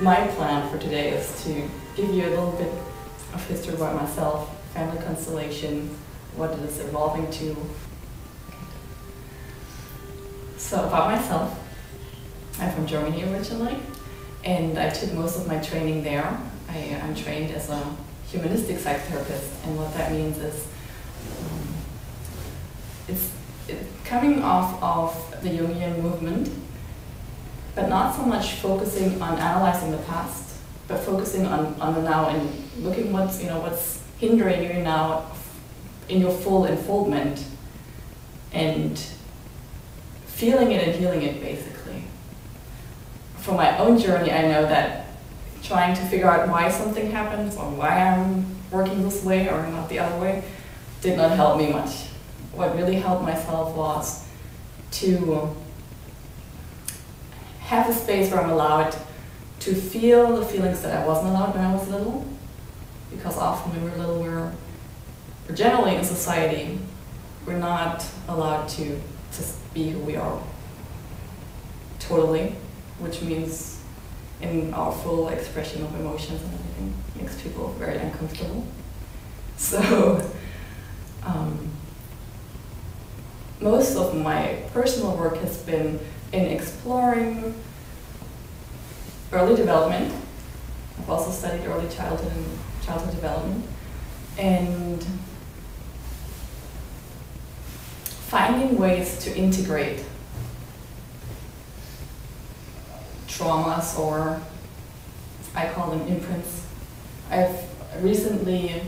my plan for today is to give you a little bit of history about myself, family constellation, what it is evolving to. So about myself, I'm from Germany originally, and I took most of my training there. I'm trained as a humanistic psychotherapist, and what that means is it's coming off of the Jungian movement, but not so much focusing on analyzing the past, but focusing on the now and looking what's hindering you now in your full unfoldment, and feeling it and healing it, basically. From my own journey, I know that trying to figure out why something happens or why I'm working this way or not the other way did not help me much. What really helped myself was to have a space where I'm allowed to feel the feelings that I wasn't allowed when I was little. Because often when we're little, we're generally in society, we're not allowed to just be who we are totally, which means in our full expression of emotions and everything makes people very uncomfortable. So most of my personal work has been in exploring early development. I've also studied early childhood and childhood development, and finding ways to integrate traumas, or I call them imprints. I've recently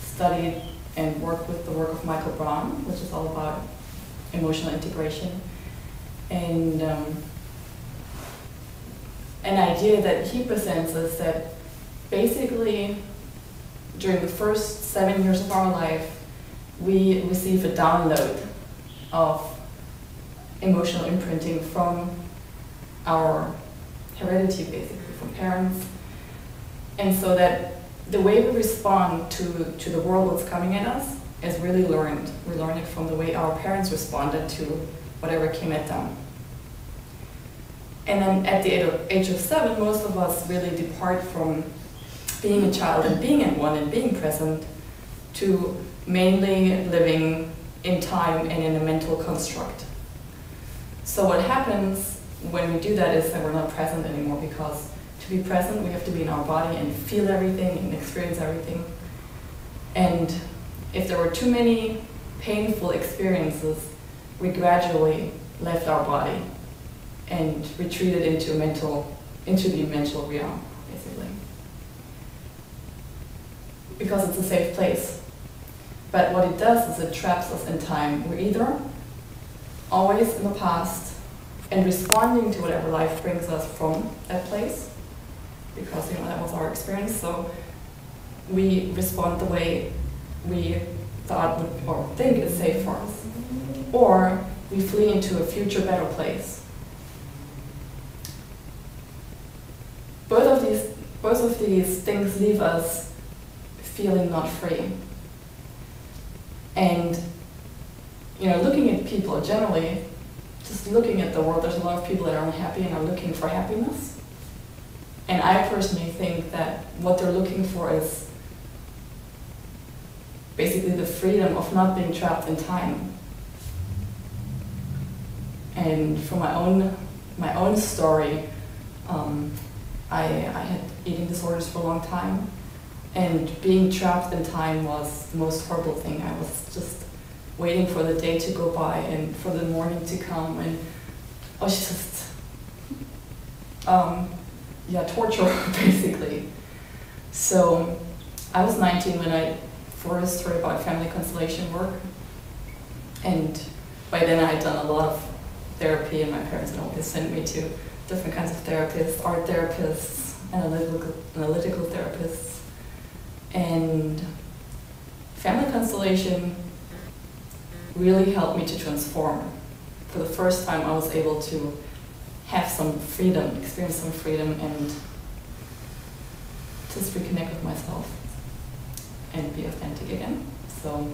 studied and worked with the work of Michael Braun, which is all about emotional integration, and an idea that he presents is that basically during the first 7 years of our life, we receive a download of emotional imprinting from our heredity, basically, from parents. And so that the way we respond to the world that's coming at us is really learned. We learn it from the way our parents responded to whatever came at them. And then at the age of 7, most of us really depart from being a child and being at one and being present to mainly living in time and in a mental construct. So what happens when we do that is that we're not present anymore, because to be present we have to be in our body and feel everything and experience everything. And if there were too many painful experiences, we gradually left our body and retreated into the mental realm, basically. Because it's a safe place. But what it does is it traps us in time. We're either always in the past and responding to whatever life brings us from that place, because that was our experience. So we respond the way we thought or think is safe for us, or we flee into a future better place. Both of these things leave us feeling not free. And looking at people generally, just looking at the world, there's a lot of people that are unhappy and are looking for happiness. And I personally think that what they're looking for is basically the freedom of not being trapped in time. And from my own story, I had eating disorders for a long time, and being trapped in time was the most horrible thing. I was just waiting for the day to go by and for the morning to come, and I was just, torture, basically. So I was 19 when I first heard about family constellation work, and by then I had done a lot of therapy, and my parents had always sent me to different kinds of therapists, art therapists, analytical therapists. And family constellation really helped me to transform. For the first time, I was able to have some freedom, experience some freedom, and just reconnect with myself and be authentic again. So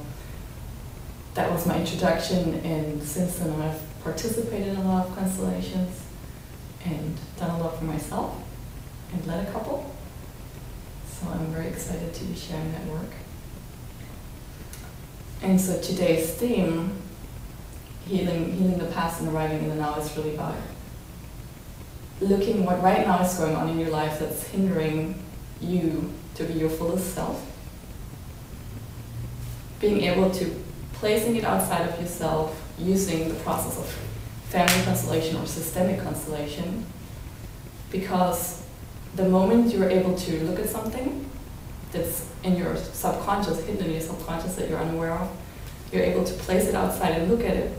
that was my introduction, and since then I've participated in a lot of constellations and done a lot for myself. and led a couple. So I'm very excited to be sharing that work. And so today's theme, healing the past and arriving in the now, is really about looking what right now is going on in your life that's hindering you to be your fullest self. Being able to placing it outside of yourself using the process of family constellation or systemic constellation, because the moment you're able to look at something that's in your subconscious, hidden in your subconscious that you're unaware of, you're able to place it outside and look at it,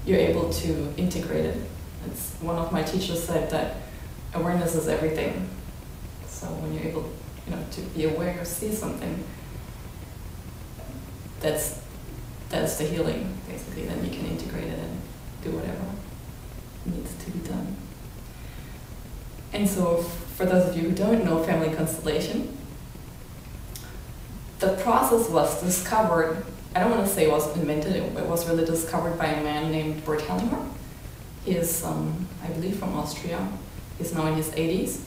you're able to integrate it. It's, one of my teachers said that awareness is everything. So when you're able, to be aware or see something, that's the healing, basically. Then you can integrate it and do whatever needs to be done. And so, for those of you who don't know family constellation, the process was discovered, I don't want to say it was invented, it was really discovered by a man named Bert Hellinger. He is, I believe, from Austria. He's now in his 80s.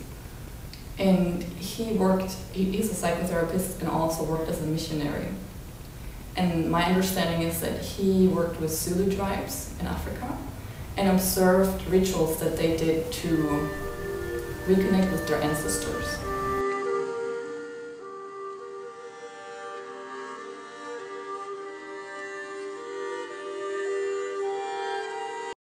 And he's a psychotherapist and also worked as a missionary. And my understanding is that he worked with Zulu tribes in Africa and observed rituals that they did to reconnect with their ancestors.